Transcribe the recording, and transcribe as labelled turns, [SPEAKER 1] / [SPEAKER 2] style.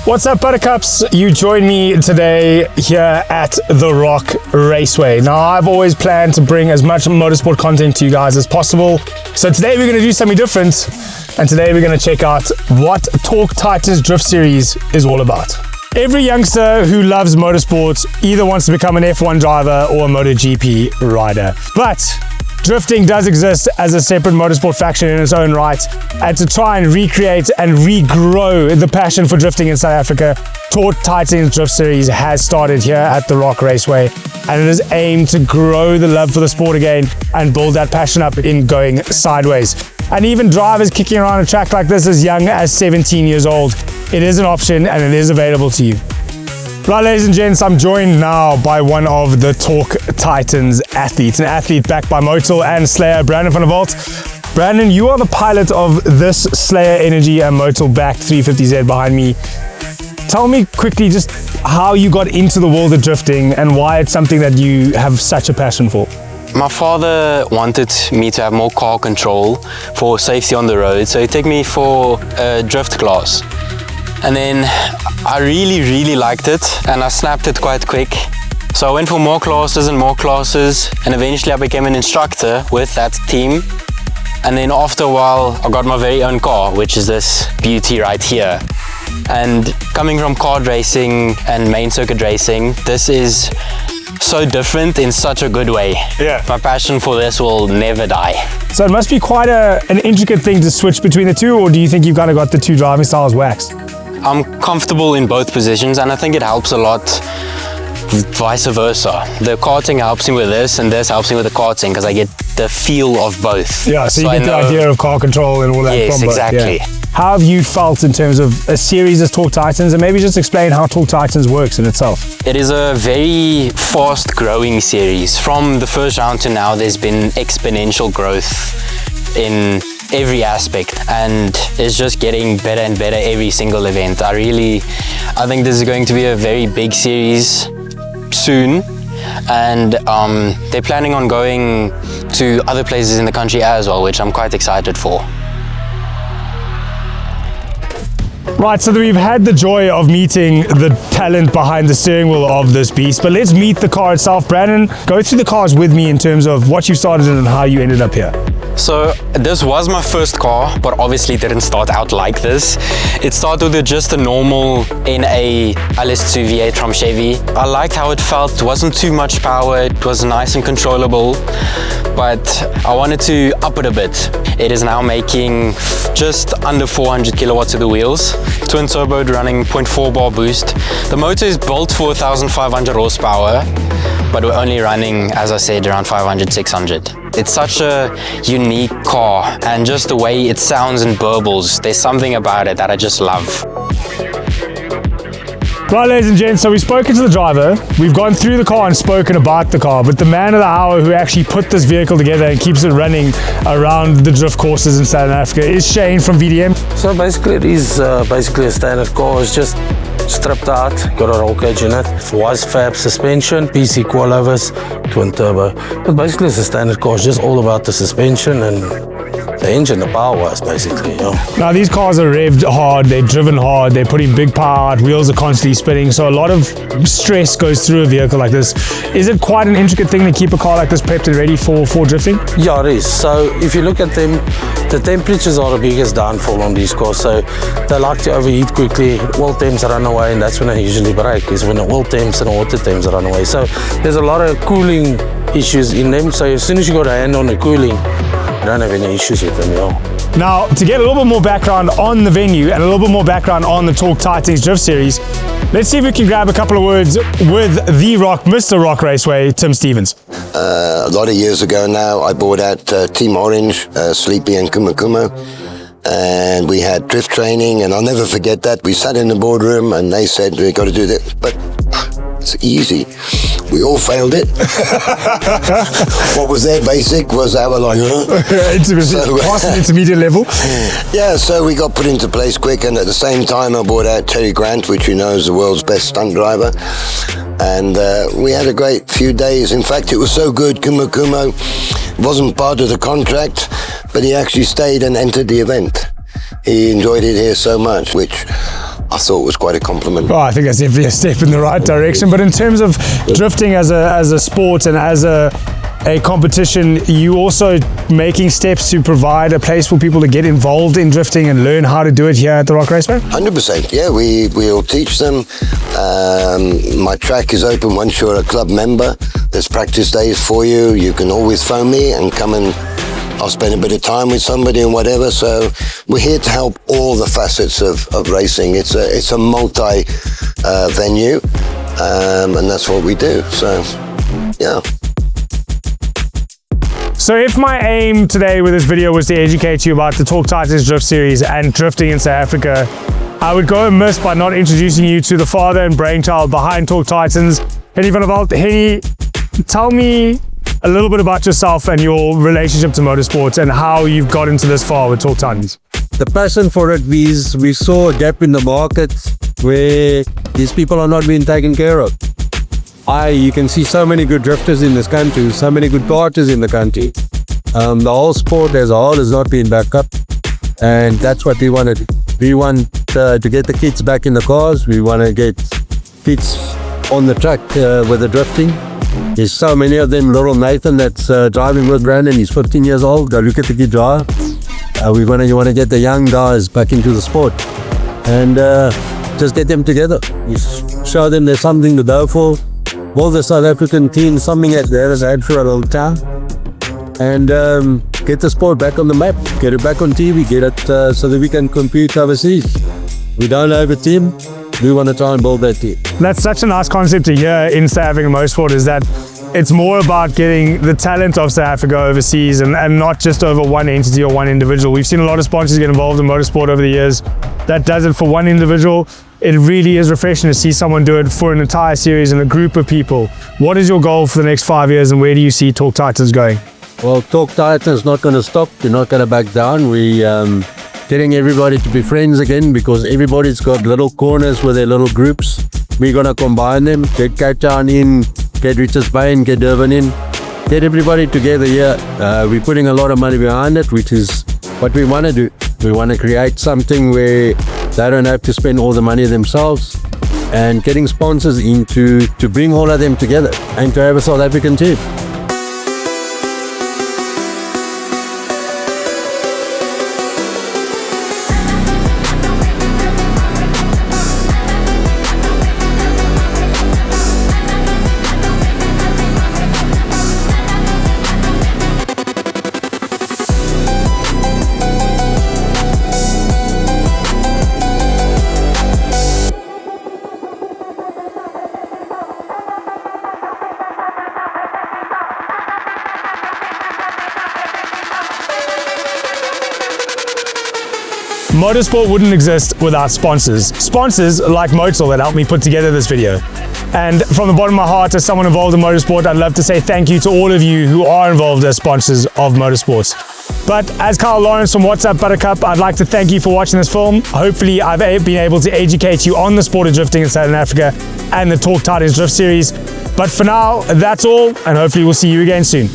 [SPEAKER 1] What's up, Buttercups? You join me today here at the Rock Raceway. Now, I've always planned to bring as much motorsport content to you guys as possible. So today we're going to do something different. And today we're going to check out what Torque Titans Drift Series is all about. Every youngster who loves motorsports either wants to become an F1 driver or a MotoGP rider. But drifting does exist as a separate motorsport faction in its own right, and to try and recreate and regrow the passion for drifting in South Africa, Torque Titans Drift Series has started here at the Rock Raceway, and it is aimed to grow the love for the sport again and build that passion up in going sideways. And even drivers kicking around a track like this as young as 17 years old, it is an option and it is available to you. Right, ladies and gents, I'm joined now by one of the Torque Titans athletes, an athlete backed by Motul and Slayer, Brandon van der Walt. Brandon, you are the pilot of this Slayer Energy and Motul backed 350Z behind me. Tell me quickly just how you got into the world of drifting and why it's something that you have such a passion for.
[SPEAKER 2] My father wanted me to have more car control for safety on the road, so he took me for a drift class. And then I really liked it and I snapped it quite quick. So I went for more classes and eventually I became an instructor with that team. And then after a while I got my very own car, which is this beauty right here. And coming from kart racing and main circuit racing, this is so different in such a good way.
[SPEAKER 1] Yeah.
[SPEAKER 2] My passion for this will never die.
[SPEAKER 1] So it must be quite an intricate thing to switch between the two, or do you think you've kind of got the two driving styles waxed?
[SPEAKER 2] I'm comfortable in both positions and I think it helps a lot vice versa. The karting helps me with this and this helps me with the karting because I get the feel of both.
[SPEAKER 1] Yeah, so you get the idea of car control and all that.
[SPEAKER 2] Yes, exactly.
[SPEAKER 1] Yeah. How have you felt in terms of a series as Torque Titans, and maybe just explain how Torque Titans works in itself?
[SPEAKER 2] It is a very fast growing series. From the first round to now, there's been exponential growth in every aspect and it's just getting better and better every single event. I think this is going to be a very big series soon, and they're planning on going to other places in the country as well, which I'm quite excited for.
[SPEAKER 1] Right, so we've had the joy of meeting the talent behind the steering wheel of this beast, but let's meet the car itself. Brandon, go through the cars with me in terms of what you started in and how you ended up here.
[SPEAKER 2] So this was my first car, but obviously didn't start out like this. It started with just a normal NA LS2 V8 from Chevy. I liked how it felt. It wasn't too much power. It was nice and controllable, but I wanted to up it a bit. It is now making just under 400 kilowatts of the wheels. Twin turbo running 0.4 bar boost. The motor is built for 1,500 horsepower, but we're only running, as I said, around 500, 600. It's such a unique car, and just the way it sounds and burbles, there's something about it that I just love.
[SPEAKER 1] Right, ladies and gents, so we've spoken to the driver, we've gone through the car and spoken about the car, but the man of the hour who actually put this vehicle together and keeps it running around the drift courses in Southern Africa is Shane from VDM.
[SPEAKER 3] So basically it is basically a standard car. It's just stripped out, got a roll cage in it, was fab suspension, PC coilovers, twin turbo. But basically it's a standard car. It's just all about the suspension and the engine, the power wise, basically. You know.
[SPEAKER 1] Now these cars are revved hard, they're driven hard, they're putting big power out, wheels are constantly spinning, so a lot of stress goes through a vehicle like this. Is it quite an intricate thing to keep a car like this prepped and ready for drifting?
[SPEAKER 3] Yeah, it is. So if you look at them, the temperatures are the biggest downfall on these cars. So they like to overheat quickly, oil temps run away, and that's when they usually break, is when the oil temps and water temps run away. So there's a lot of cooling issues in them. So as soon as you got a hand on the cooling, you don't have any issues with them, you know.
[SPEAKER 1] Now, to get a little bit more background on the venue and a little bit more background on the Torque Titans Drift Series, let's see if we can grab a couple of words with the Rock, Mr. Rock Raceway, Tim Stevens.
[SPEAKER 4] A lot of years ago now, I bought out Team Orange, Sleepy and Kuma Kuma, and we had drift training, and I'll never forget that. We sat in the boardroom and they said, we've got to do this, but it's easy. We all failed it. What was their basic was our like,
[SPEAKER 1] intermediate level.
[SPEAKER 4] Yeah, so we got put into place quick, and at the same time I bought out Terry Grant, which you know is the world's best stunt driver. And we had a great few days. In fact, it was so good, Kuma Kuma wasn't part of the contract, but he actually stayed and entered the event. He enjoyed it here so much, which I thought was quite a compliment.
[SPEAKER 1] Oh, I think that's definitely a step in the right direction. But in terms of drifting as a sport and as a competition, you also making steps to provide a place for people to get involved in drifting and learn how to do it here at the Rock Raceway?
[SPEAKER 4] 100%, yeah, we'll teach them. My track is open once you're a club member. There's practice days for you. You can always phone me and come and I'll spend a bit of time with somebody and whatever. So we're here to help all the facets of racing. It's a multi venue, and that's what we do. So, yeah.
[SPEAKER 1] So if my aim today with this video was to educate you about the Talk Titans Drift Series and drifting in South Africa, I would go amiss by not introducing you to the father and brainchild behind Talk Titans, Henny van der Walt. Henny, tell me a little bit about yourself and your relationship to motorsports and how you've got into this far with Talk Titans.
[SPEAKER 5] The passion for it, we saw a gap in the market where these people are not being taken care of. You can see so many good drifters in this country, so many good karters in the country. The whole sport as a whole is not being backed up, and that's what we want to do. We want to get the kids back in the cars. We want to get kids on the track with the drifting. There's so many of them. Little Nathan that's driving with Brandon, he's 15 years old. Go look at the kid drive. We want to get the young guys back into the sport and just get them together. You show them there's something to go for. All the South African team, something that they has had for a long time, and get the sport back on the map, get it back on TV, get it so that we can compete overseas. We don't have a team, we want to try and build that team.
[SPEAKER 1] That's such a nice concept to hear in South African motorsport, is that it's more about getting the talent of South Africa overseas and not just over one entity or one individual. We've seen a lot of sponsors get involved in motorsport over the years that does it for one individual. It really is refreshing to see someone do it for an entire series and a group of people. What is your goal for the next 5 years and where do you see Talk Titans going?
[SPEAKER 5] Well, Talk Titans not going to stop. We're not going to back down. We're getting everybody to be friends again because everybody's got little corners with their little groups. We're going to combine them, get Cape Town in, get Richards Bay in, get Durban in, get everybody together here. We're putting a lot of money behind it, which is what we want to do. We want to create something where they don't have to spend all the money themselves, and getting sponsors in to bring all of them together and to have a South African team.
[SPEAKER 1] Motorsport wouldn't exist without sponsors. Sponsors like Motel that helped me put together this video. And from the bottom of my heart, as someone involved in motorsport, I'd love to say thank you to all of you who are involved as sponsors of motorsports. But as Kyle Lawrence from WhatsApp Buttercup, I'd like to thank you for watching this film. Hopefully I've been able to educate you on the sport of drifting in Southern Africa and the Talk Titans Drift Series. But for now, that's all, and hopefully we'll see you again soon.